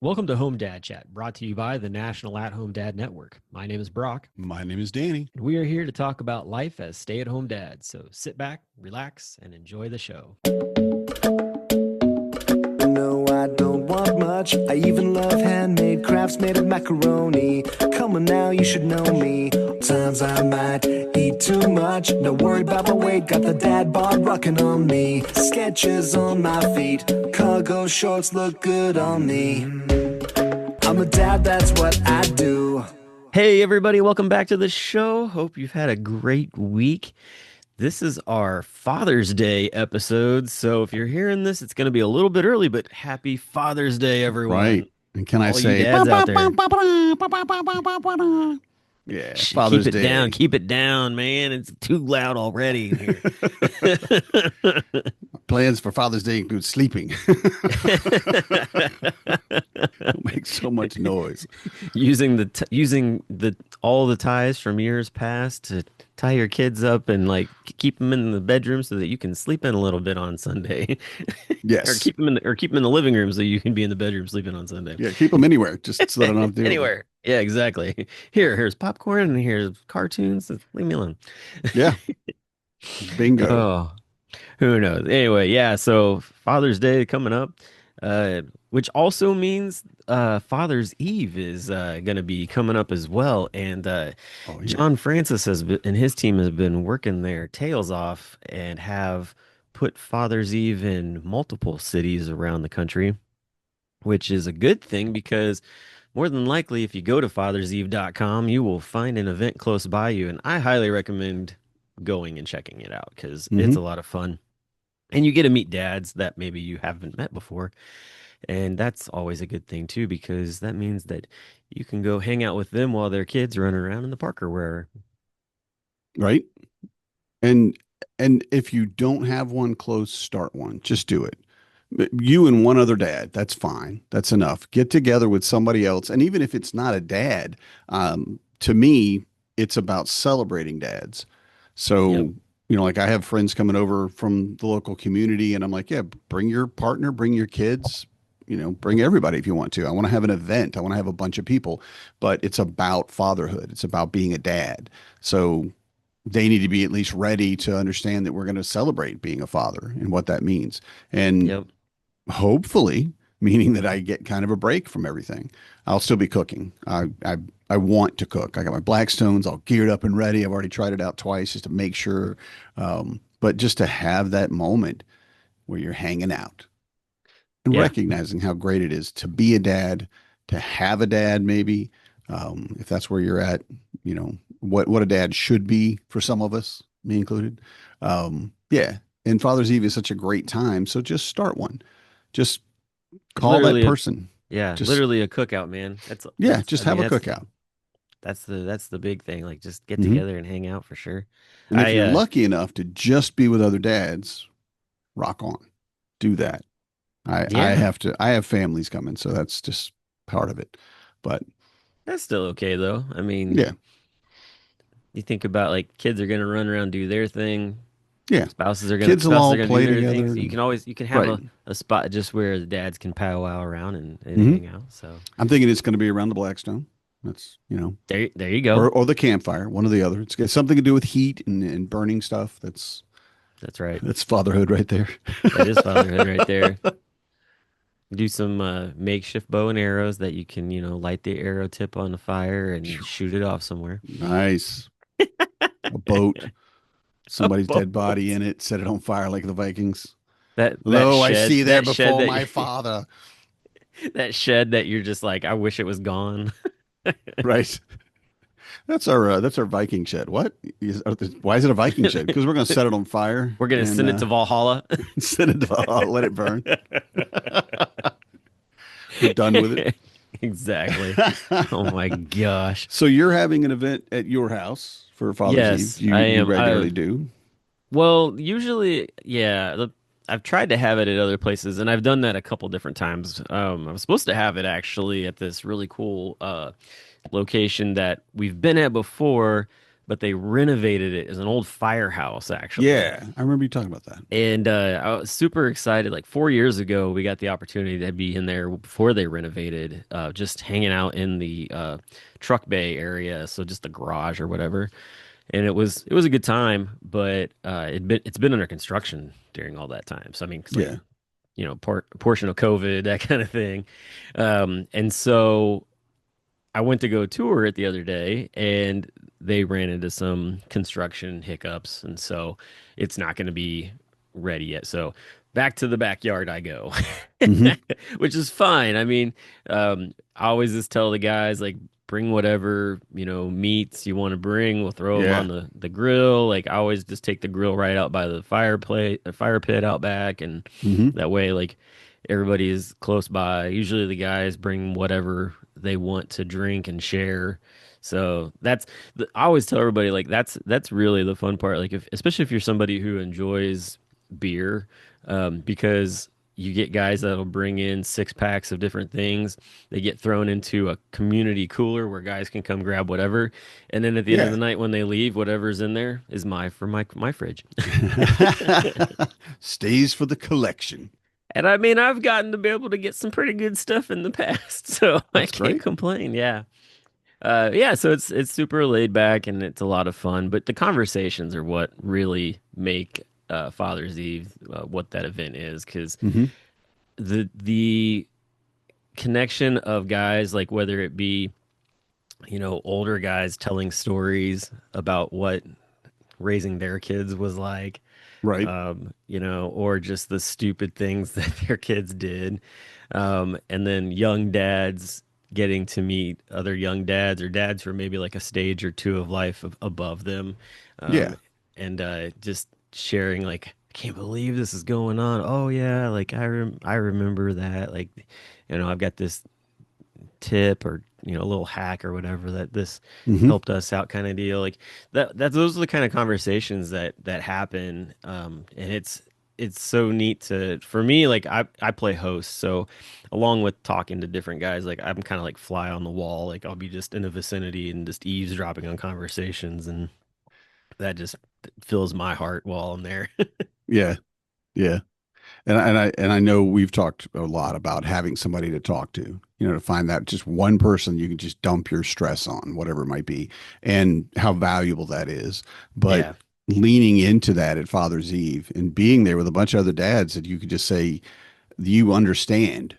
Welcome to Home Dad Chat, brought to you by the National At Home Dad Network. My name is Brock, My name is Danny. and we are here to talk about life as stay at home dads. So sit back, relax, and enjoy the show. No, I don't want much. I even love handmade crafts made of macaroni. Come on now, you should know me. Times I might eat too much. No worry about my weight. Got the dad bod rocking on me. Sketches on my feet. Cargo shorts look good on me. I'm a dad, that's what I do. Hey, everybody, welcome back to the show. Hope you've had a great week. This is our Father's Day episode. So if you're hearing this, it's going to be a little bit early, but happy Father's Day, everyone. Right. And can I All you say, dads out there. yeah, Shh, Father's keep it Day. down. Keep it down, man. It's too loud already in here. Plans for Father's Day include sleeping. Don't make so much noise. using the all the ties from years past to tie your kids up and like keep them in the bedroom so that you can sleep in a little bit on Sunday, or Yes. keep them in the living room so you can be in the bedroom sleeping on Sunday. Yeah, keep them anywhere. Just so they don't have to do it. Anywhere. Yeah, exactly. Here's popcorn and here's cartoons. Leave me alone. Yeah. Bingo. Oh, who knows? Anyway, yeah. So Father's Day coming up, which also means Father's Eve is going to be coming up as well. And Oh, yeah. John Francis and his team has been working their tails off and have put Father's Eve in multiple cities around the country, which is a good thing because more than likely, if you go to fatherseve.com, you will find an event close by you. And I highly recommend going and checking it out because it's a lot of fun. And you get to meet dads that maybe you haven't met before. And that's always a good thing too, because that means that you can go hang out with them while their kids run around in the park or wherever. Right. And if you don't have one close, start one. Just do it. You and one other dad, that's fine. That's enough. Get together with somebody else. And even if it's not a dad, to me, it's about celebrating dads. So, Yep. like I have friends coming over from the local community, and I'm like, yeah, bring your partner, bring your kids, bring everybody if you want to. I want to have an event. I want to have a bunch of people, but it's about fatherhood. It's about being a dad. So they need to be at least ready to understand that we're going to celebrate being a father and what that means. And Yep. hopefully, meaning that I get kind of a break from everything. I'll still be cooking. I want to cook. I got my Blackstones all geared up and ready. I've already tried it out twice just to make sure. But just to have that moment where you're hanging out and Yeah. recognizing how great it is to be a dad, to have a dad, maybe, if that's where you're at, what a dad should be for some of us, me included. Yeah. And Father's Eve is such a great time. So just start one. Just call that Literally person. Just literally a cookout, man. just have a cookout. That's the big thing. Like just get Mhm. together and hang out for sure. And if you're I lucky enough to just be with other dads, rock on. Do that. I Yeah. I have families coming, so that's just part of it. But That's still okay though. I mean, yeah, you think about like kids are gonna run around do their thing. yeah. Spouses are Kids will spouses all are gonna play do their thing. together. So you can have Right. a spot just where the dads can powwow around and Mhm. hang out. So I'm thinking it's going to be around the Blackstone. That's, there you go. or the campfire, one or the other. It's got something to do with heat and burning stuff. That's right. That's fatherhood right there. That is fatherhood right there. Do some makeshift bow and arrows that you can, light the arrow tip on the fire and shoot it off somewhere. Nice. A boat, somebody's boat. dead body in it, set it on fire like the Vikings. That Lo, I shed, see there that shed before that my father. that shed that you're just like, I wish it was gone. Right. That's our Viking shed. What? Why is it a Viking shed? Because we're going to set it on fire. We're gonna and send it to Valhalla. send it to let it burn. We're done with it. Exactly. Oh my gosh. So you're having an event at your house for Father's Yes, Eve. You, I you am. regularly do. Well, usually, yeah. I've tried to have it at other places, and I've done that a couple different times. I was supposed to have it actually at this really cool location that we've been at before, but they renovated it as an old firehouse actually. Yeah, I remember you talking about that. And I was super excited. Like 4 years ago, we got the opportunity to be in there before they renovated, just hanging out in the truck bay area, so just the garage or whatever. And it was a good time, but it's been under construction during all that time. So I mean, it's like Yeah. portion of COVID, that kind of thing. And so I went to go tour it the other day, and they ran into some construction hiccups, and so it's not going to be ready yet. So back to the backyard I go, Hmm. which is fine. I mean, I always just tell the guys like bring whatever meats you want to bring. We'll throw them on Yeah. the grill. Like I always just take the grill right out by the fireplace, the fire pit out back, and Hmm. that way like everybody is close by. Usually the guys bring whatever they want to drink and share. So I always tell everybody like that's really the fun part. Like if especially if you're somebody who enjoys beer, because you get guys that'll bring in 6 packs of different things. They get thrown into a community cooler where guys can come grab whatever, and then at the end of Yeah. the night when they leave, whatever's in there is my fridge. Stays for the collection. And I mean, I've gotten to be able to get some pretty good stuff in the past, so I That's can't great. complain. Yeah. Yeah, so it's super laid back and it's a lot of fun, but the conversations are what really make Father's Eve what that event is, because Hmm. the connection of guys, like whether it be older guys telling stories about what raising their kids was like, Right. or just the stupid things that their kids did. And then young dads getting to meet other young dads or dads who are maybe like a stage or two of life above them. Um, Yeah. and just sharing like, I can't believe this is going on. Oh yeah, like I remember that. Like, I've got this tip or a little hack or whatever that this Hmm. helped us out kind of deal, like those are the kind of conversations that happen, and it's so neat to for me, like I play host, so along with talking to different guys, like I'm kind of like fly on the wall, like I'll be just in the vicinity and just eavesdropping on conversations, and that just fills my heart while I'm there. Yeah. Yeah. And I know we've talked a lot about having somebody to talk to, to find that just one person you can just dump your stress on, whatever it might be, and how valuable that is. But Yeah. leaning into that at Father's Eve and being there with a bunch of other dads that you could just say, you understand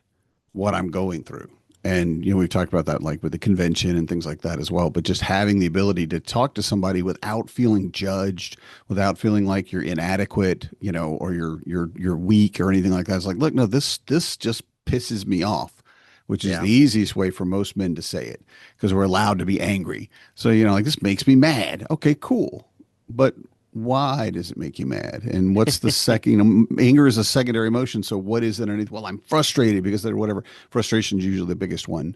what I'm going through. And we've talked about that like with the convention and things like that as well. But just having the ability to talk to somebody without feeling judged, without feeling like you're inadequate, or you're weak or anything like that. It's like, look, no, this just pisses me off, which is Yeah. the easiest way for most men to say it because we're allowed to be angry. So, like this makes me mad. Okay, cool. But why does it make you mad? And what's the second, anger is a secondary emotion. So what is it underneath? Well, I'm frustrated because of whatever. Frustration is usually the biggest one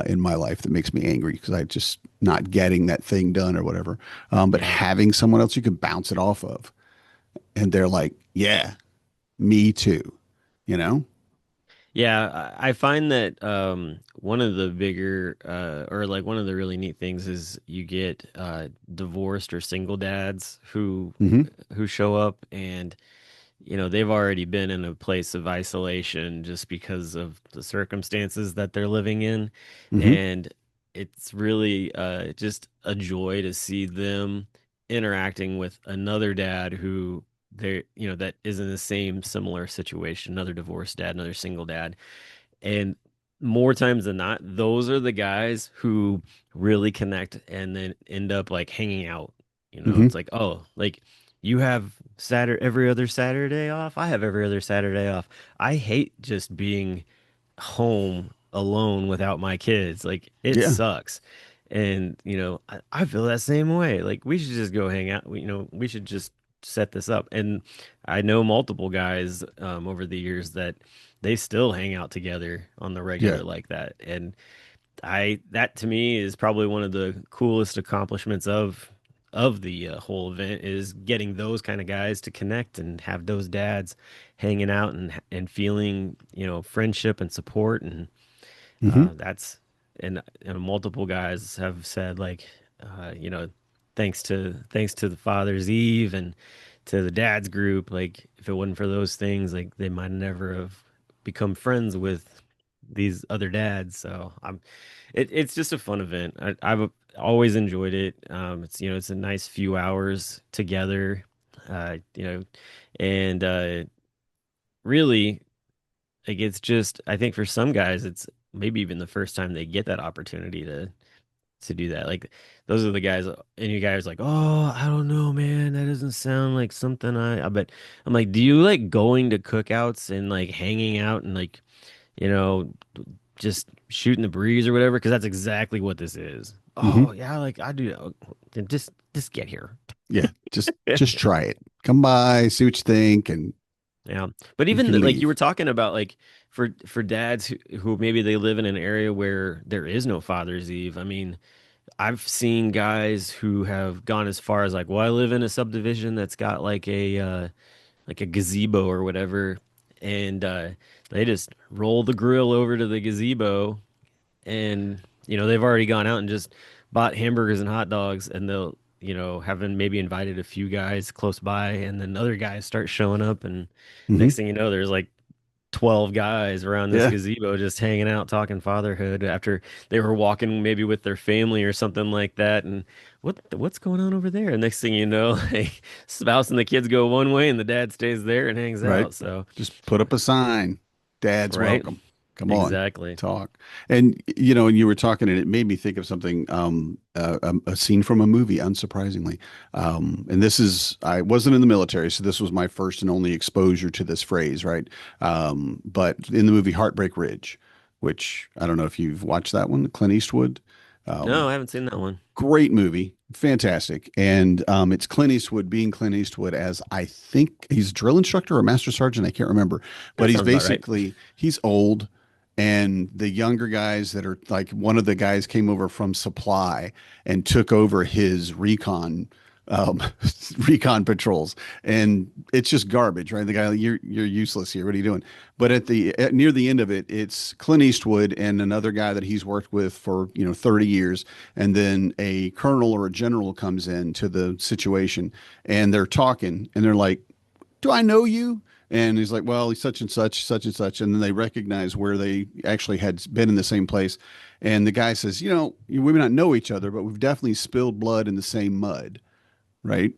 in my life that makes me angry because I just not getting that thing done or whatever. But Yeah. having someone else you can bounce it off of, and they're like, yeah, me too, you know? Yeah, I find that one of the bigger or like one of the really neat things is you get divorced or single dads Hmm. who show up, and they've already been in a place of isolation just because of the circumstances that they're living in, Hmm. and it's really just a joy to see them interacting with another dad who that is in the same similar situation, another divorced dad, another single dad, and more times than not, those are the guys who really connect and then end up like hanging out. Hmm. It's like, oh, like you have Saturday every other Saturday off. I have every other Saturday off. I hate just being home alone without my kids. Like it Yeah. sucks. And I feel that same way. Like we should just go hang out. We should just set this up. And I know multiple guys over the years that they still hang out together on the Yeah. regular like that. And that to me is probably one of the coolest accomplishments of the whole event, is getting those kind of guys to connect and have those dads hanging out and feeling friendship and support, and Hmm. that's and multiple guys have said like, uh, you know thanks to the Father's Eve and to the dad's group. Like if it wasn't for those things, like they might never have become friends with these other dads. So it's just a fun event. I've always enjoyed it. It's it's a nice few hours together, uh, you know, and really like it's just I think for some guys it's maybe even the first time they get that opportunity to do that. Like those are the guys, and you guys like, oh, I don't know, man, that doesn't sound like something I bet. I'm like, do you like going to cookouts and like hanging out and like, you know, just shooting the breeze or whatever? Because that's exactly what this is. Hmm. Oh yeah, like I do. Then just get here. Yeah, just try it. Come by, see what you think, and Yeah. But you even can like you leave. were talking about like for dads who maybe they live in an area where there is no Father's Eve. I mean, I've seen guys who have gone as far as like, well, I live in a subdivision that's got like a gazebo or whatever, and they just roll the grill over to the gazebo, and they've already gone out and just bought hamburgers and hot dogs, and they'll having maybe invited a few guys close by, and then other guys start showing up, and next Hmm. thing you know, there's like 12 guys around this Yeah, gazebo just hanging out talking fatherhood after they were walking maybe with their family or something like that. And what's going on over there? And next thing you know, like spouse and the kids go one way and the dad stays there and hangs right. out. So, Just put up a sign. Dad's right? welcome. Come on, Exactly. talk. And and you were talking, and it made me think of something. A scene from a movie, unsurprisingly. And this is I wasn't in the military, so this was my first and only exposure to this phrase, right? But in the movie Heartbreak Ridge, which I don't know if you've watched that one, Clint Eastwood. No, Um, I haven't seen that one. Great movie, fantastic, and it's Clint Eastwood being Clint Eastwood as I think he's a drill instructor or master sergeant, I can't remember, but That he's sounds about right. basically he's old, and the younger guys that are like one of the guys came over from supply and took over his um, recon patrols, and it's just garbage, right? The guy, you're useless here. What are you doing? But near the end of it, it's Clint Eastwood and another guy that he's worked with for 30 years, and then a colonel or a general comes in to the situation, and they're talking, and they're like, "Do I know you?" And he's like, "Well, he's such and such, such and such," and then they recognize where they actually had been in the same place. And the guy says, we may not know each other, but we've definitely spilled blood in the same mud, right?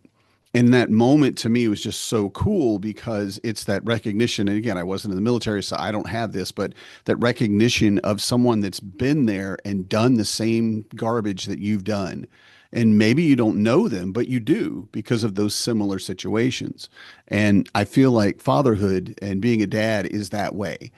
And that moment to me was just so cool because it's that recognition. And again, I wasn't in the military, so I don't have this, but that recognition of someone that's been there and done the same garbage that you've done. And maybe you don't know them, but you do because of those similar situations. And I feel like fatherhood and being a dad is that way.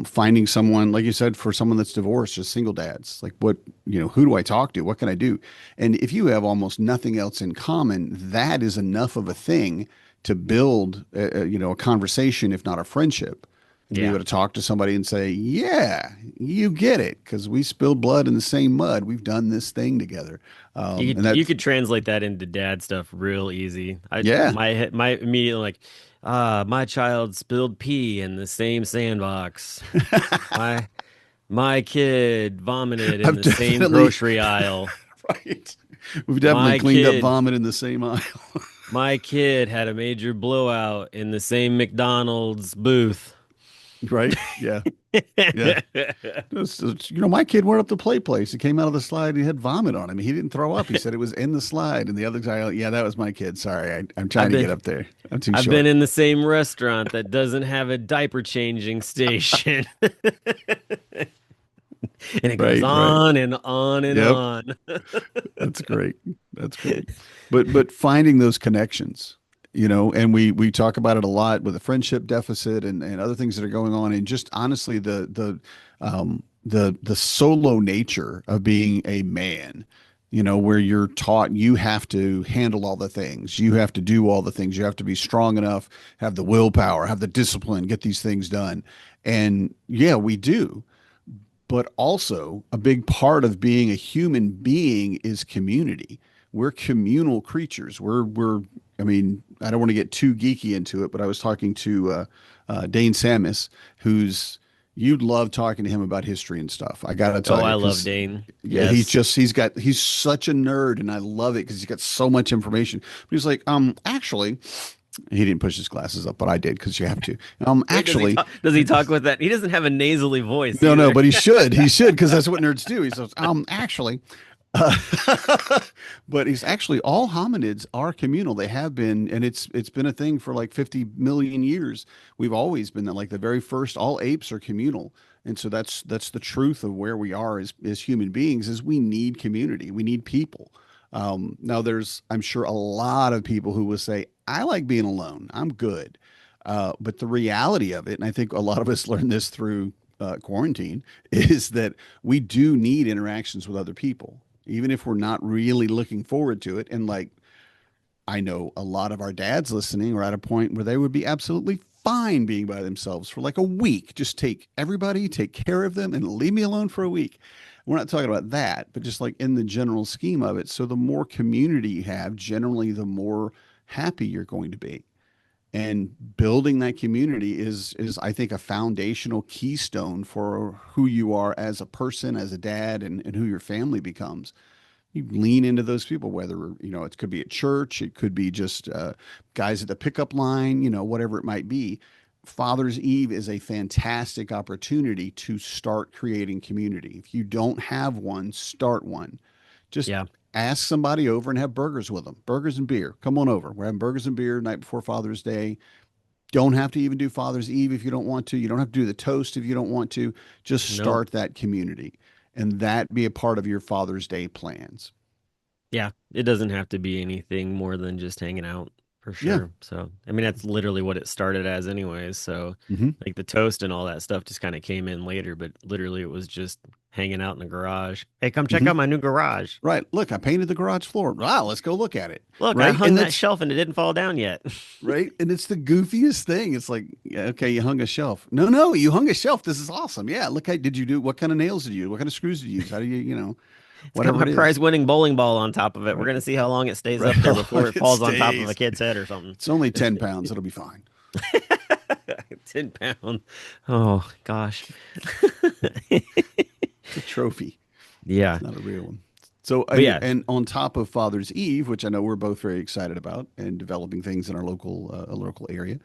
Finding someone, like you said, for someone that's divorced, just single dads, like who do I talk to? What can I do? And if you have almost nothing else in common, that is enough of a thing to build, a conversation, if not a friendship, and to be Yeah. able to talk to somebody and say, yeah, you get it. Cause we spilled blood in the same mud. We've done this thing together. You And could you that's, could translate that into dad stuff real easy. yeah, My immediate like, my child spilled pee in the same sandbox. My my kid vomited in I've the same definitely, grocery aisle. right. We've definitely My cleaned up kid vomit in the same aisle. my kid had a major blowout in the same McDonald's booth. Right. Yeah. Yeah. My kid went up to play place. He came out of the slide. And he had vomit on him. He didn't throw up. He said it was in the slide. And the other guy, yeah, that was my kid. Sorry, I'm I've trying to been get up there. I'm too I've been short. in the same restaurant that doesn't have a diaper changing station. And it goes Right. Right. on and on and Yep. on. That's great. That's great. But finding those connections, and we talk about it a lot with the friendship deficit and other things that are going on, and just honestly the solo nature of being a man, where you're taught you have to handle all the things, you have to do all the things, you have to be strong enough, have the willpower, have the discipline, get these things done. And yeah, we do. But also, a big part of being a human being is community. We're communal creatures. I mean, I don't want to get too geeky into it, but I was talking to Dane Samus, who's You'd love talking to him about history and stuff. I gotta Oh, tell you, I love because Dane. yeah, Yes. he's such a nerd, and I love it because he's got so much information. But he's like, actually, he didn't push his glasses up, but I did because you have to. Wait, Actually, does he talk with that? He doesn't have a nasally voice no, either. but he should, because that's what nerds do. He says, actually, uh, but he's actually all hominids are communal. They have been, and it's been a thing for like 50 million years. We've always been that. Like the very first, all apes are communal, and so that's the truth of where we are as human beings. Is we need community. We need people. Now, there's I'm sure a lot of people who will say, "I like being alone. I'm good." But the reality of it, and I think a lot of us learned this through quarantine, is that we do need interactions with other people, even if we're not really looking forward to it. And like, I know a lot of our dads listening are at a point where they would be absolutely fine being by themselves for like a week. Just take everybody, take care of them, and leave me alone for a week. We're not talking about that, but just like in the general scheme of it. So the more community you have, generally, the more happy you're going to be. And building that community is I think a foundational keystone for who you are as a person, as a dad, and who your family becomes. You lean into those people, whether it could be at church, it could be just guys at the pickup line, whatever it might be. Father's Eve is a fantastic opportunity to start creating community. If you don't have one, start one. Just Yeah. ask somebody over and have burgers with them. Burgers and beer. Come on over. We're having burgers and beer night before Father's Day. Don't have to even do Father's Eve if you don't want to. You don't have to do the toast if you don't want to. Just Nope. start that community and that be a part of your Father's Day plans. Yeah, it doesn't have to be anything more than just hanging out for Yeah. sure. So, I mean, that's literally what it started as, anyways. So, Hmm. like the toast and all that stuff just kind of came in later, but literally it was just hanging out in the garage. Hey, come check Hmm. out my new garage. Right. Look, I painted the garage floor. Wow, let's go look at it. Look, I Right. hung And that that's shelf and it didn't fall down yet. right. And it's the goofiest thing. It's like, yeah, okay, you hung a shelf. No, no, you hung a shelf. This is awesome. Yeah. Look, did you do what kind of nails did you use? What kind of screws did you use? How do It's got whatever my it is. prize-winning bowling ball on top of it. We're Right. gonna see how long it stays Right. up there How long before it it falls on top of a stays. kid's head or something. It's only 10 pounds. It'll be fine. 10 pound. Oh gosh. It's a trophy. Yeah. It's not a real one. So, But yeah, and on top of Father's Eve, which I know we're both very excited about and developing things in our local area,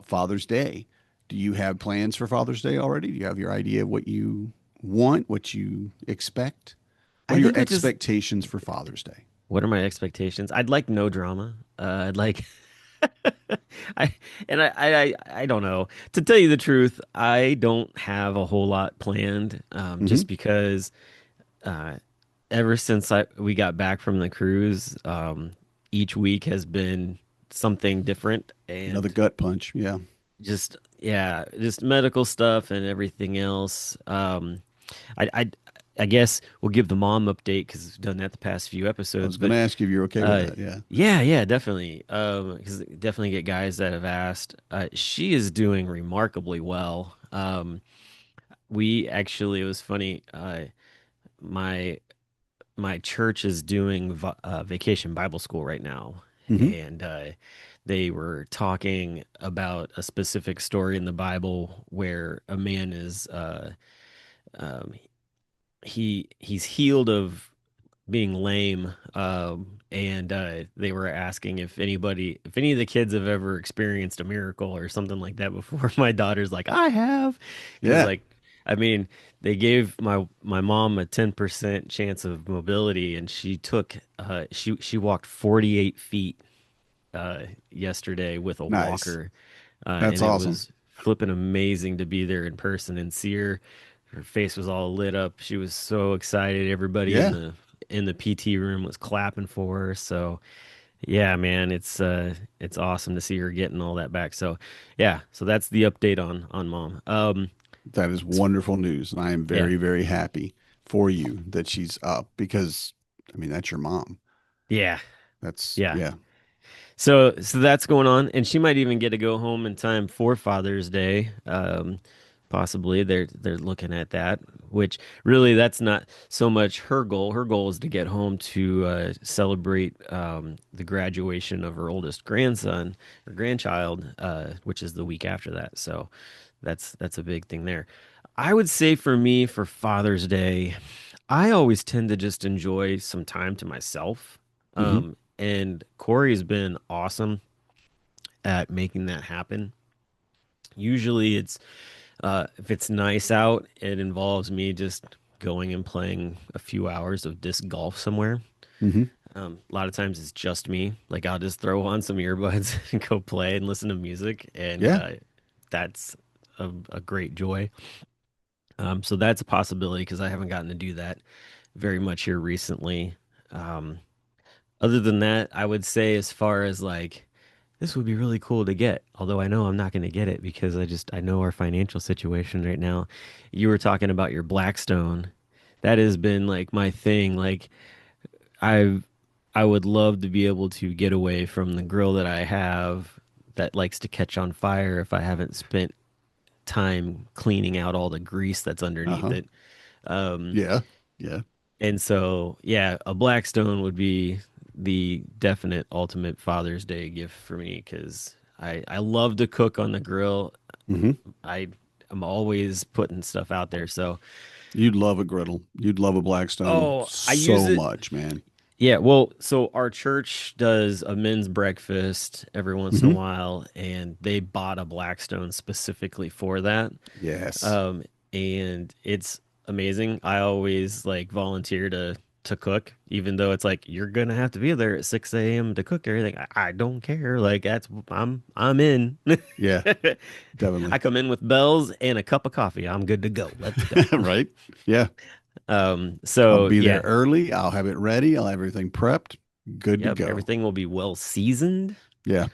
Father's Day. Do you have plans for Father's Day already? Do you have your idea of what you want, what you expect? What I are your think I just expectations for Father's Day? what are my expectations? I'd like no drama. I'd like I I don't know. To tell you the truth, I don't have a whole lot planned. Hmm. Just because uh ever since we got back from the cruise, each week has been something different Another and gut punch. Yeah. just yeah, just medical stuff and everything else. I I I guess we'll give the mom update because we've done that the past few I episodes, was going but to ask you if you're okay with uh, that. Yeah. yeah, definitely. Because definitely get guys that have asked. She is doing remarkably well. We actually, it was funny. My my church is doing vacation Bible school right now, Hmm. and they were talking about a specific story in the Bible where a man is um, he's healed of being lame, and they were asking if any of the kids have ever experienced a miracle or something like that before. My daughter's like, I have, because Yeah. like, I mean, they gave my mom a 10% chance of mobility, and she took she walked 48 feet yesterday with a Nice. walker, That's and it awesome. was flipping amazing to be there in person and see her. Her face was all lit up. She was so excited. Everybody Yeah. in the PT room was clapping for her. So yeah, man, it's awesome to see her getting all that back. So yeah, so that's the update on mom. That is wonderful news. And I am Yeah, very, very happy for you that she's up because, I mean, that's your mom. yeah, That's, yeah. yeah. So that's going on, and she might even get to go home in time for Father's Day. Possibly they're looking at that, which really that's not so much her goal. Her goal is to get home to celebrate the graduation of her oldest grandson or grandchild, which is the week after that. So that's a big thing there. I would say for me, for Father's Day, I always tend to just enjoy some time to myself. Hmm. And Corey's been awesome at making that happen. Usually it's if it's nice out, it involves me just going and playing a few hours of disc golf somewhere. Hmm. A lot of times it's just me. Like I'll just throw on some earbuds and go play and listen to music, and Yeah. that's a great joy. So that's a possibility because I haven't gotten to do that very much here recently. Um, Other than that, I would say as far as like this would be really cool to get, although I know I'm not going to get it because I know our financial situation right now. You were talking about your Blackstone. That has been like my thing. Like I I would love to be able to get away from the grill that I have that likes to catch on fire if I haven't spent time cleaning out all the grease that's underneath Uh-huh. it. Um, Yeah. Yeah. and so, yeah, a Blackstone would be the definite ultimate Father's Day gift for me because I love to cook on the grill. Hmm. I am always putting stuff out there. So, You'd love a griddle. You'd love a Blackstone oh, I use so it. much, man. Yeah, well, so our church does a men's breakfast every once in a Hmm. while, and they bought a Blackstone specifically for that. Yes. Um, and it's amazing. I always like volunteer to cook, even though it's like you're gonna have to be there at 6 a.m. to cook everything. I don't care. Like that's I'm in. Yeah, I definitely. come in with bells and a cup of coffee. I'm good to go. Let's go. Right? Yeah. I'll So be there yeah, early. I'll have it ready. I'll have everything prepped. Good to yep, go. everything will be well seasoned. Yeah.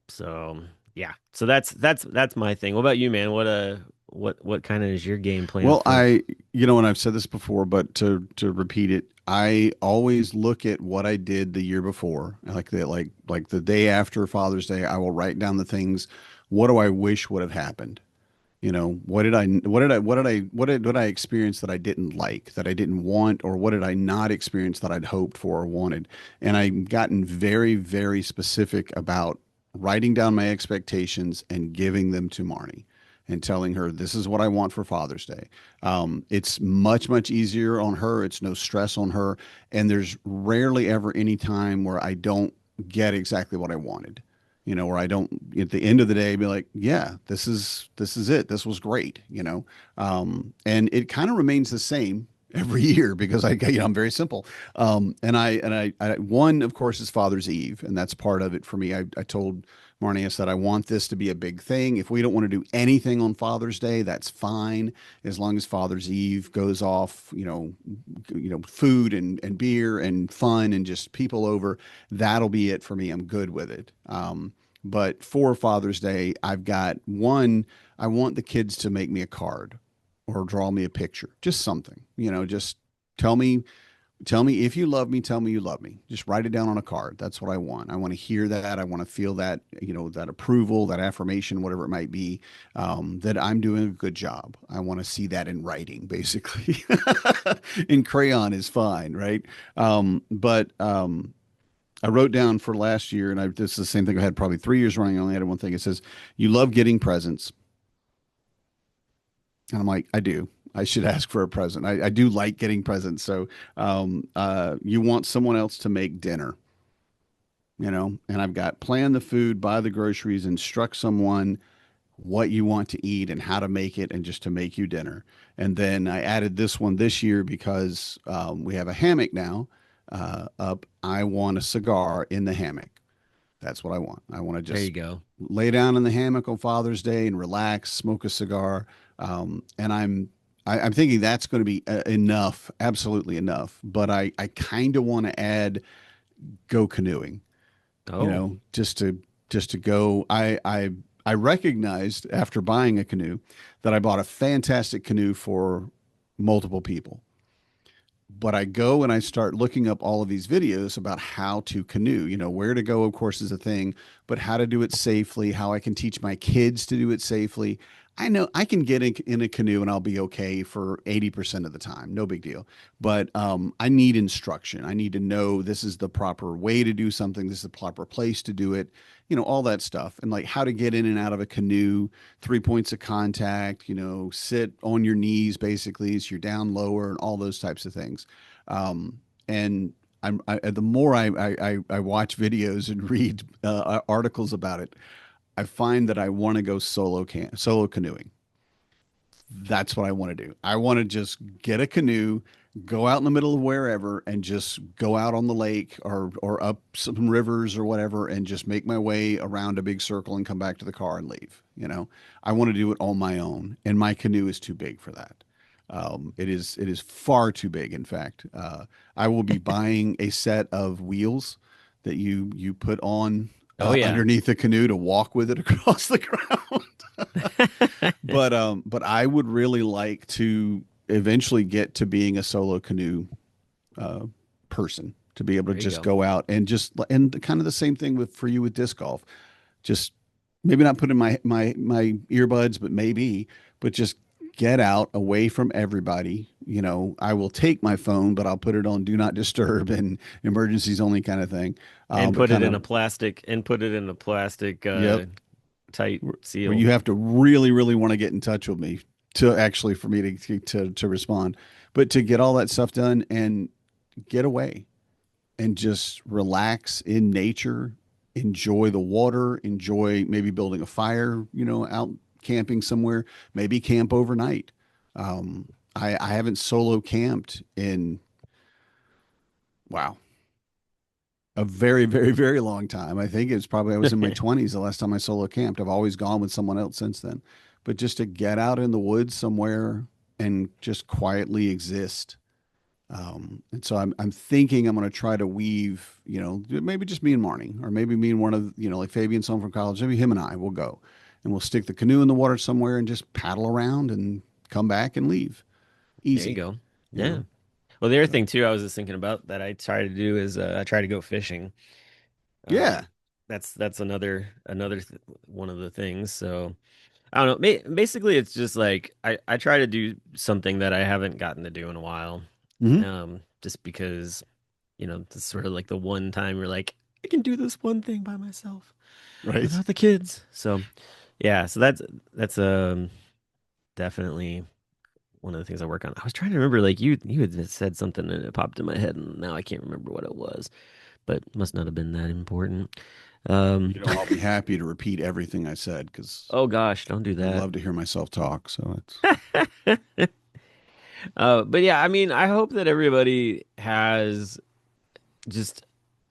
So yeah, so that's my thing. What about you, man? What kind of is your game plan Well, for? and I've said this before, but to repeat it, I always look at what I did the year before, like the day after Father's Day, I will write down the things. What do I wish would have happened? What did I experience that I didn't like, that I didn't want, or what did I not experience that I'd hoped for or wanted? And I've gotten very, very specific about writing down my expectations and giving them to Marnie and telling her this is what I want for Father's Day. It's much, much easier on her. It's no stress on her. And there's rarely ever any time where I don't get exactly what I wanted, where I don't at the end of the day be like, yeah, this is it. This was great, and it kind of remains the same every year because I'm very simple. One, of course, is Father's Eve, and that's part of it for me. I told Marnie, I said, I want this to be a big thing. If we don't want to do anything on Father's Day, that's fine, as long as Father's Eve goes off, food and beer and fun and just people over. That'll be it for me. I'm good with it. But for Father's Day, I've got one. I want the kids to make me a card or draw me a picture, just something, just tell me, tell me if you love me, tell me you love me. Just write it down on a card. That's what I want. I want to hear that. I want to feel that, that approval, that affirmation, whatever it might be, that I'm doing a good job. I want to see that in writing, basically. In crayon is fine, right? But I wrote down for last year, and this is the same thing I had probably 3 years running. I only had one thing. It says, "You love getting presents," and I'm like, "I do. I should ask for a present. I do like getting presents." So, you want someone else to make dinner, and I've got plan the food, buy the groceries, instruct someone what you want to eat and how to make it, and just to make you dinner. And then I added this one this year because we have a hammock now up. I want a cigar in the hammock. That's what I want. I want to There you just go. lay down in the hammock on Father's Day and relax, smoke a cigar. And I'm thinking that's going to be enough, absolutely enough. But I kind of want to add go canoeing, Oh, just to go. I recognized after buying a canoe that I bought a fantastic canoe for multiple people. But I go and I start looking up all of these videos about how to canoe. Where to go, of course, is a thing, but how to do it safely, how I can teach my kids to do it safely. I know I can get in a canoe and I'll be okay for 80% of the time. No big deal. But I need instruction. I need to know this is the proper way to do something. This is the proper place to do it. All that stuff. And like how to get in and out of a canoe, 3 points of contact, sit on your knees basically as you're down lower and all those types of things. And the more I watch videos and read articles about it, I find that I want to go solo canoeing. That's what I want to do. I want to just get a canoe, go out in the middle of wherever, and just go out on the lake or up some rivers or whatever, and just make my way around a big circle and come back to the car and leave. I want to do it on my own, and my canoe is too big for that. It is far too big. In fact, I will be buying a set of wheels that you put on Oh yeah. underneath the canoe to walk with it across the ground. But I would really like to eventually get to being a solo canoe uh, person, to be able to There you just go. go out and kind of the same thing for you with disc golf. Just maybe not put in my earbuds, but just get out away from everybody. I will take my phone, but I'll put it on do not disturb and emergencies only kind of thing. And But put it kind in of, a plastic yep, tight where seal. you have to really, really want to get in touch with me to actually for me to respond, but to get all that stuff done and get away and just relax in nature, enjoy the water, enjoy maybe building a fire, out camping somewhere, maybe camp overnight. I haven't solo camped in, wow, a very, very, very long time. I think it's probably I was in my 20s the last time I solo camped. I've always gone with someone else since then. But just to get out in the woods somewhere and just quietly exist. And so I'm thinking I'm going to try to weave, maybe just me and Marnie, or maybe me and one of, like Fabian's home from college. Maybe him and I will go and we'll stick the canoe in the water somewhere and just paddle around and come back and leave. There you Easy, go. you Yeah. know? Well, the other So, thing too, I was just thinking about that I try to do is I try to go fishing. yeah. That's one of the things. So I don't know. Basically, it's just like I try to do something that I haven't gotten to do in a while. Hmm. Just because it's sort of like the one time you're like I can do this one thing by myself Right. without the kids. So yeah, so that's definitely one of the things I work on. I was trying to remember, like you had said something and it popped in my head, and now I can't remember what it was, but must not have been that important. Um, I'll be happy to repeat everything I said because oh gosh, don't do I that. love to hear myself talk. So it's, But yeah, I mean, I hope that everybody has just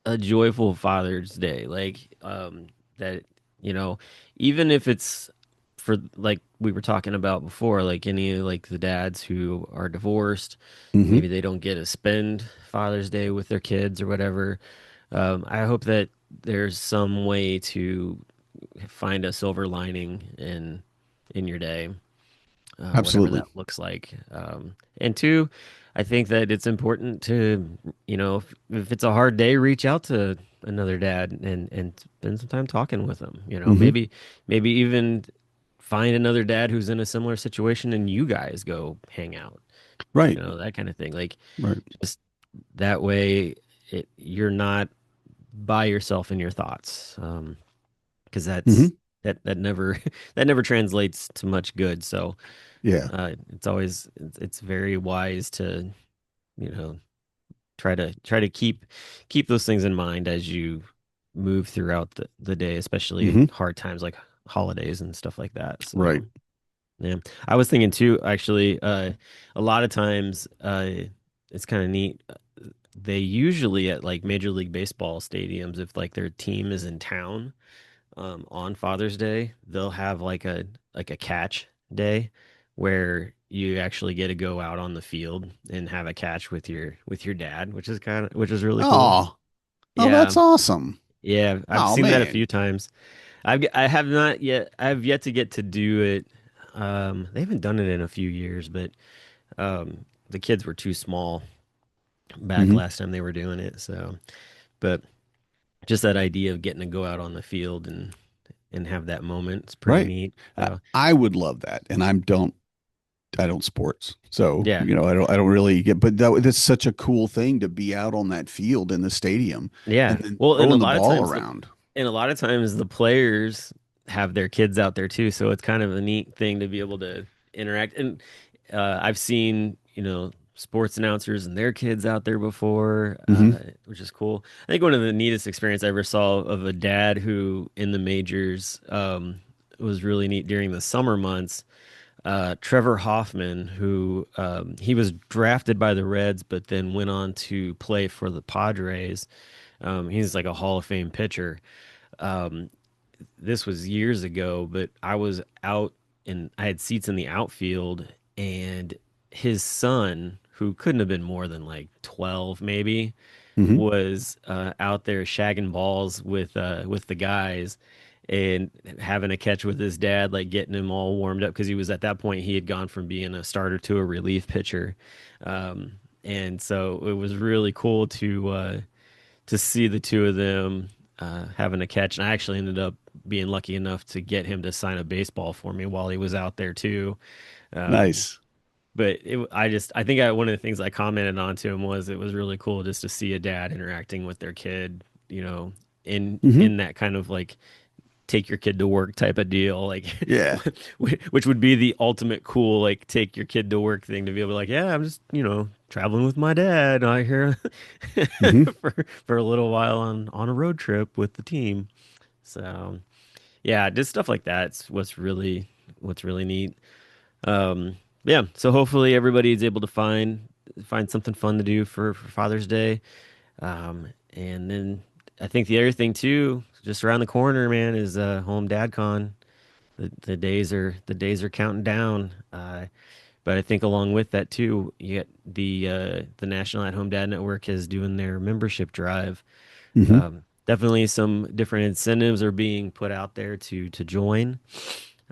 a joyful Father's Day. Like, that, you know, even if it's for like we were talking about before, like any like the dads who are divorced, hmm, maybe they don't get to spend Father's Day with their kids or whatever. I hope that there's some way to find a silver lining in your day, whatever absolutely. that looks like. And two, I think that it's important to, if it's a hard day, reach out to another dad and spend some time talking with them. Hmm. Maybe even find another dad who's in a similar situation and you guys go hang out. Right. That kind of thing. Like Right. just that way, you're not by yourself in your thoughts. Because Hmm. that never that never translates to much good. So Yeah. it's very wise to you know try to keep those things in mind as you move throughout the day, especially Hmm. hard times like holidays and stuff like that. Right. So yeah, I was thinking too, actually, a lot of times, it's kind of neat. They usually at like Major League Baseball stadiums, if like their team is in town, on Father's Day, they'll have like a catch day where you actually get to go out on the field and have a catch with your dad, which is really cool. Oh, oh, Yeah, that's awesome. yeah, I've Oh seen that a man. few times. I have not yet. I have yet to get to do it. They haven't done it in a few years, but the kids were too small back Hmm. last time they were doing it. So, but just that idea of getting to go out on the field and have that moment. It's pretty Right. neat. I, So I would love that. And I don't sports. So, yeah, I don't really get, but that's such a cool thing to be out on that field in the stadium and yeah. then Well, and a throwing the lot of ball times around. the players have their kids out there too, so it's kind of a neat thing to be able to interact. And I've seen, sports announcers and their kids out there before, Hmm. which is cool. I think one of the neatest experience I ever saw of a dad who in the majors was really neat during the summer months. Trevor Hoffman, who he was drafted by the Reds, but then went on to play for the Padres. He's like a Hall of Fame pitcher. Um, this was years ago, but I was out and I had seats in the outfield, and his son, who couldn't have been more than like 12, maybe, Hmm. was out there shagging balls with the guys and having a catch with his dad, like getting him all warmed up because he was at that point he had gone from being a starter to a relief pitcher, um, and so it was really cool to see the two of them having a catch. And I actually ended up being lucky enough to get him to sign a baseball for me while he was out there too. Um, Nice. but I think one of the things I commented on to him was it was really cool just to see a dad interacting with their kid, in Hmm. in that kind of like take your kid to work type of deal, like Yeah. which would be the ultimate cool like take your kid to work thing to be able to like, yeah, I'm just traveling with my dad out here Hmm. for a little while on a road trip with the team. So yeah, just stuff like that's what's really neat. Yeah, so hopefully everybody's able to find something fun to do for Father's Day. And then I think the other thing too, just around the corner, man, is home dad con. The days are counting down. But I think along with that too, you get the National at Home Dad Network is doing their membership drive. Hmm. Definitely some different incentives are being put out there to join.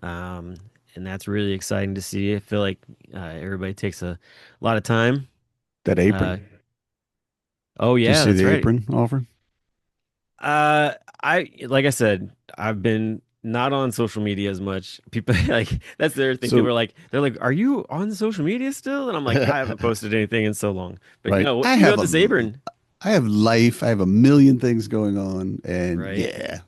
Um, and that's really exciting to see. I feel like everybody takes a lot of time. That Uh, apron. oh Do you yeah, see that's the right. apron offer? I like I said, I've been not on social media as much. People like that's the other thing. People So, are like, they're like, "Are you on social media still?" And I'm like, I haven't posted anything in so long. But right. what you got this apron, I have life. I have a million things going on, and right?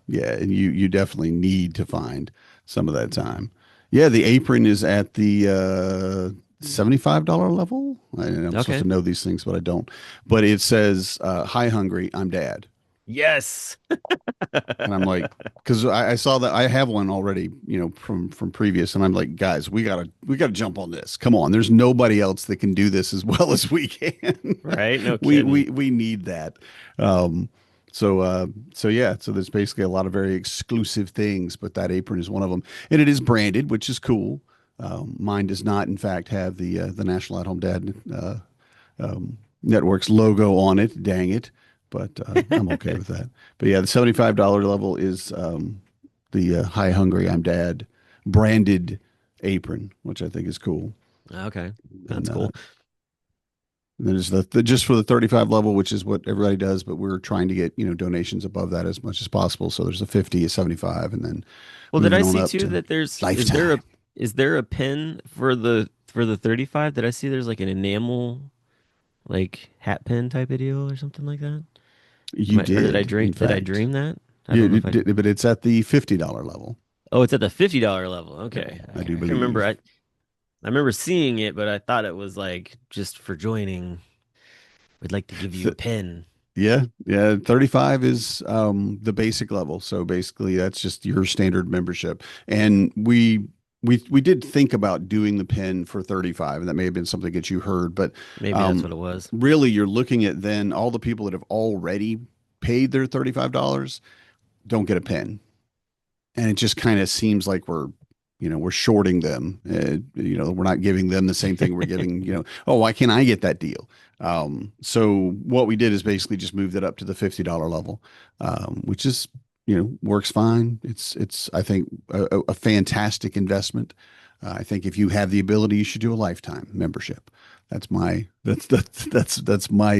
yeah, and you definitely need to find some of that time. Yeah, the apron is at the $75 level. I'm supposed Okay. to know these things, but I don't. But it says, "Hi, hungry. I'm dad." Yes. And I'm like, because I saw that I have one already, from previous, and I'm like, guys, we gotta jump on this. Come on, there's nobody else that can do this as well as we can. Right? No we kidding. we we need that. Um, so yeah, so there's basically a lot of very exclusive things, but that apron is one of them, and it is branded, which is cool. Mine does not, in fact, have the National at Home Dad Network's logo on it. Dang it. But I'm okay with that. But yeah, the $75 level is the Hi Hungry I'm Dad branded apron, which I think is cool. Okay. That's And cool. then there's the just for the 35 level, which is what everybody does, but we're trying to get, donations above that as much as possible. So there's a 50, a 75, and then Well, did I moving on see up too to that there's lifetime. is there a pin for the 35? Did I see there's like an enamel like hat pin type of deal or something like that? You Or did I did, dream in did I fact. dream that? I Yeah, don't know if I did. but it's at the $50 level. Oh, it's at the $50 level. Okay. I do I can remember believe. I remember seeing it, but I thought it was like just for joining, we'd like to give you a pin. Yeah, yeah. 35 is the basic level. So basically that's just your standard membership. And we did think about doing the pin for 35, and that may have been something that you heard, but Maybe that's um what it was. really you're looking at then all the people that have already paid their $35 don't get a pin. And it just kind of seems like we're shorting them. We're not giving them the same thing we're giving, oh, why can't I get that deal? So what we did is basically just moved it up to the $50 level, which is, works fine. It's, I think a fantastic investment. I think if you have the ability, you should do a lifetime membership. That's my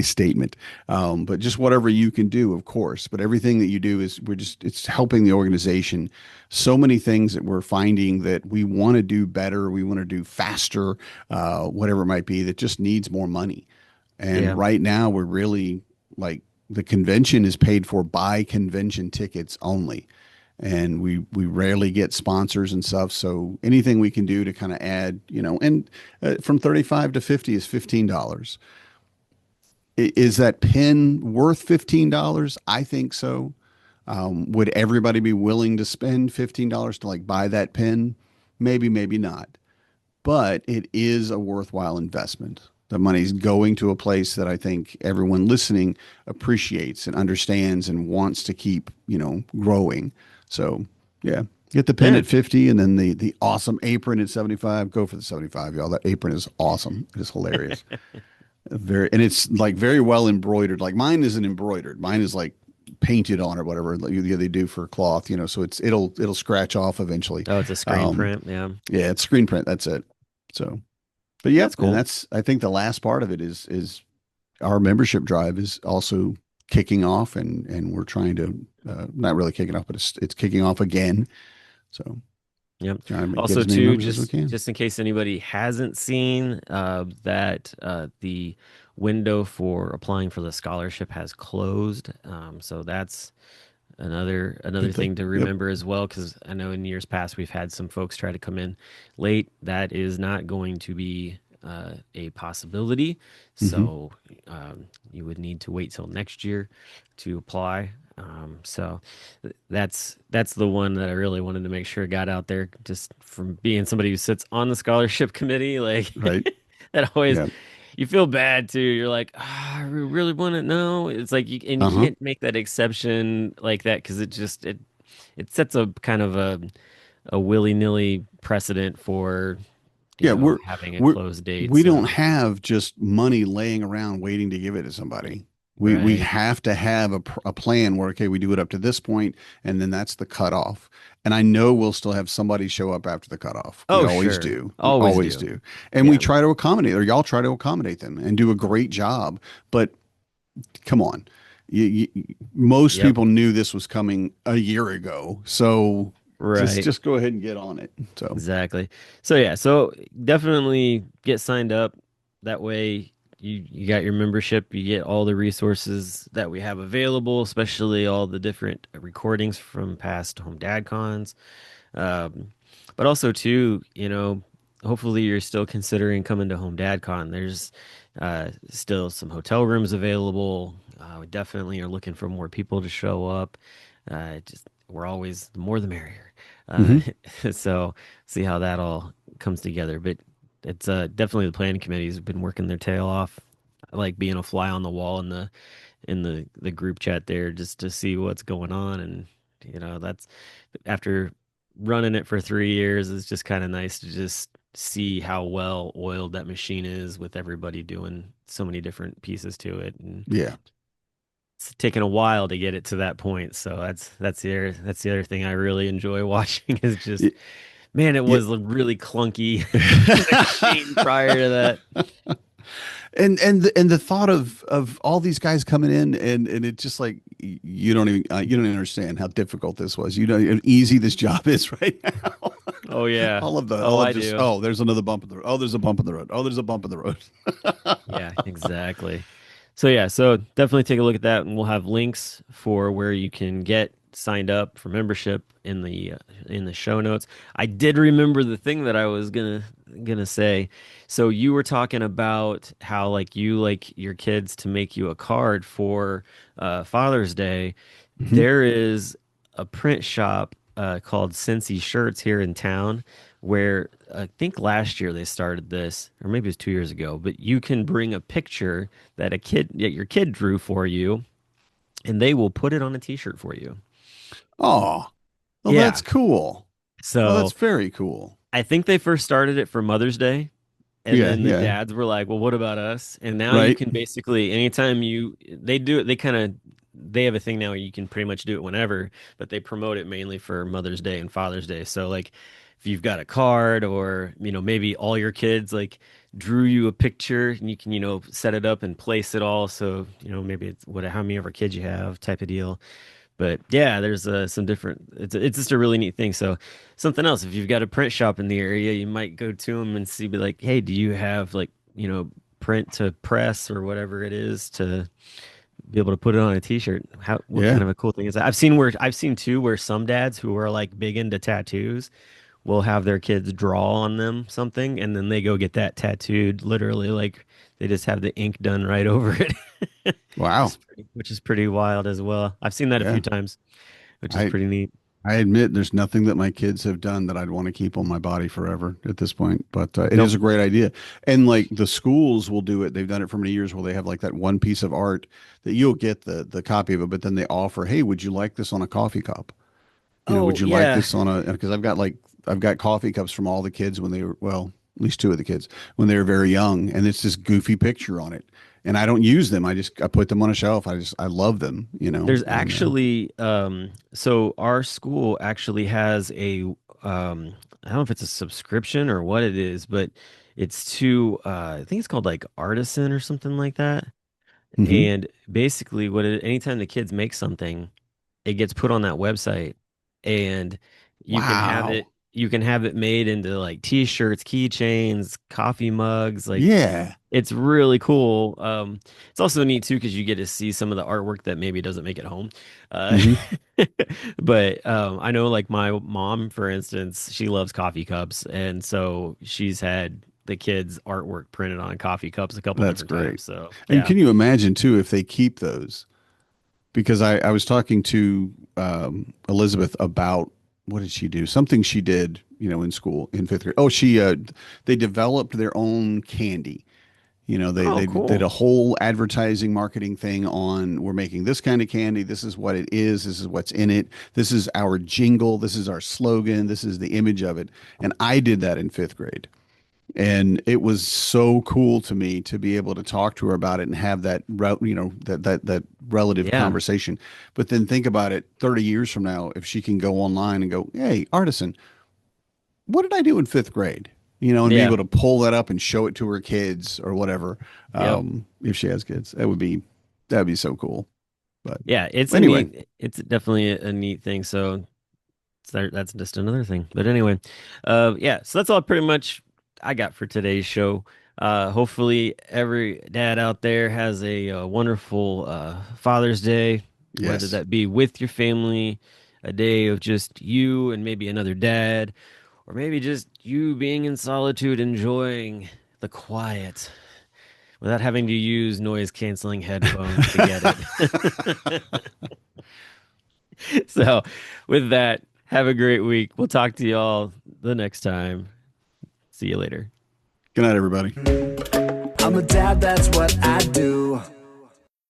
statement. But just whatever you can do, of course. But everything that you do is it's helping the organization. So many things that we're finding that we want to do better, we want to do faster, whatever it might be, that just needs more money. And Yeah. right now, we're really like the convention is paid for by convention tickets only, and we rarely get sponsors and stuff. So anything we can do to kind of add, and from 35 to 50 is $15. Is that pin worth $15? I think so. Would everybody be willing to spend $15 to like buy that pin? Maybe, maybe not, but it is a worthwhile investment. The money's going to a place that I think everyone listening appreciates and understands and wants to keep, growing. So, yeah, get the pin Yeah. at 50 and then the awesome apron at 75. Go for the 75, y'all. That apron is awesome. It is hilarious. And it's like very well embroidered. Like mine isn't embroidered. Mine is like painted on or whatever like they do for cloth, so it'll scratch off eventually. Oh, it's a screen Um, print. Yeah. yeah, it's screen print. That's it. So, but yep, That's and cool. I think the last part of it is our membership drive is also kicking off, and we're trying to not really kicking off, but it's kicking off again. So Yep. trying to get Also, as many too, members as we just can. just in case anybody hasn't seen that the window for applying for the scholarship has closed. So that's another Good thing. thing to Yep. remember as well, because I know in years past we've had some folks try to come in late. That is not going to be a possibility. Hmm. So you would need to wait till next year to apply. So that's the one that I really wanted to make sure got out there, just from being somebody who sits on the scholarship committee. Like Right. that always, Yeah. you feel bad too. You're like, I really want to know. It's like you Uh-huh. can't make that exception like that, because it sets a kind of a willy-nilly precedent for Yeah, having a we're closed date. we don't So have just money laying around waiting to give it to somebody. We right. have to have a plan where okay, we do it up to this point, and then that's the cutoff. And I know we'll still have somebody show up after the cutoff. We Oh, always sure. do. We Always always do. do. And we Yeah. try to accommodate, or y'all try to accommodate them and do a great job. But come on, most Yep. people knew this was coming a year ago, so just Right. just go ahead and get on it. So Exactly. So yeah, so definitely get signed up. That way you got your membership, you get all the resources that we have available, especially all the different recordings from past home dad cons. Um, but also too, hopefully you're still considering coming to Home Dad Con. There's still some hotel rooms available. We definitely are looking for more people to show up. Just we're always the more the merrier. Uh, mhm. so see how that all comes together. But it's definitely the planning committees have been working their tail off. I like being a fly on the wall in the group chat there, just to see what's going on. And that's after running it for 3 years, it's just kind of nice to just see how well oiled that machine is, with everybody doing so many different pieces to it. And Yeah. it's taken a while to get it to that point. So that's the other thing I really enjoy watching, is just, Y- man, it Yeah. was really clunky machine prior to that. And the thought of all these guys coming in, and it's just like you don't even understand how difficult this was. You know how easy this job is right now. Oh yeah. Oh, all of I just, do. oh, there's another bump in the road. Oh, there's a bump in the road. Oh, there's a bump in the road. Yeah, exactly. So yeah, so definitely take a look at that, and we'll have links for where you can get signed up for membership in the show notes. I did remember the thing that I was gonna say. So you were talking about how like you like your kids to make you a card for Father's Day. Mhm. There is a print shop called Cincy Shirts here in town, where I think last year they started this, or maybe it was 2 years ago. But you can bring a picture that your kid drew for you, and they will put it on a T-shirt for you. Oh, well, that's Yeah. cool. Oh, that's So very cool. I think they first started it for Mother's Day. And Yeah, then the yeah. dads were like, "Well, what about us?" And now you Right. can basically, anytime they do it, they have a thing now where you can pretty much do it whenever, but they promote it mainly for Mother's Day and Father's Day. So like if you've got a card, or maybe all your kids like drew you a picture, and you can set it up and place it all, so maybe it's what how many ever kids you have type of deal. But yeah, there's some different. It's just a really neat thing. So something else, if you've got a print shop in the area, you might go to them and see, be like, hey, do you have like print to press or whatever it is to be able to put it on a t-shirt? How what Yeah. kind of a cool thing is that? I've seen too where some dads who are like big into tattoos will have their kids draw on them something, and then they go get that tattooed, literally, like they just have the ink done right over it. Wow. Which is pretty wild as well. I've seen that a Yeah. few times, which is I pretty neat. I admit there's nothing that my kids have done that I'd want to keep on my body forever at this point, but it is Nope. a great idea. And like the schools will do it. They've done it for many years where they have like that one piece of art that you'll get the copy of it, but then they offer, "Hey, would you like this on a coffee cup? Would Oh you like yeah. this on a?" Because I've got coffee cups from all the kids when they were, well, at least two of the kids when they were very young, and it's this goofy picture on it. And I don't use them. I put them on a shelf. I love them, There's and actually so our school actually has a I don't know if it's a subscription or what it is, but it's to I think it's called like Artisan or something like that. hmm. And basically anytime the kids make something, it gets put on that website, and Wow. you can have it made into like t-shirts, keychains, coffee mugs, like Yeah. it's really cool. It's also neat too because you get to see some of the artwork that maybe doesn't make it home. Uh, Hmm. but I know like my mom, for instance, she loves coffee cups, and so she's had the kids' artwork printed on coffee cups a couple That's different great. times. So And yeah. can you imagine too if they keep those? Because I was talking to Elizabeth about what did she do? Something she did, in school in fifth grade. Oh, they developed their own candy. Oh, They did cool. a whole advertising marketing thing on we're making this kind of candy. This is what it is. This is what's in it. This is our jingle. This is our slogan. This is the image of it. And I did that in fifth grade. And it was so cool to me to be able to talk to her about it and have that relative Yeah. conversation. But then think about it 30 years from now, if she can go online and go, "Hey, Artisan, what did I do in fifth grade?" And be Yeah. able to pull that up and show it to her kids or whatever. Yep. If she has kids, that'd be so cool. But Yeah, anyway, it's definitely a neat thing. So that's just another thing. But anyway, yeah, so that's all pretty much I got for today's show. Hopefully every dad out there has a wonderful Father's Day, whether yes. that be with your family, a day of just you and maybe another dad, or maybe just you being in solitude, enjoying the quiet without having to use noise canceling headphones to get it. So, with that, have a great week. We'll talk to y'all the next time. See you later. Good night, everybody. I'm a dad, that's what I do.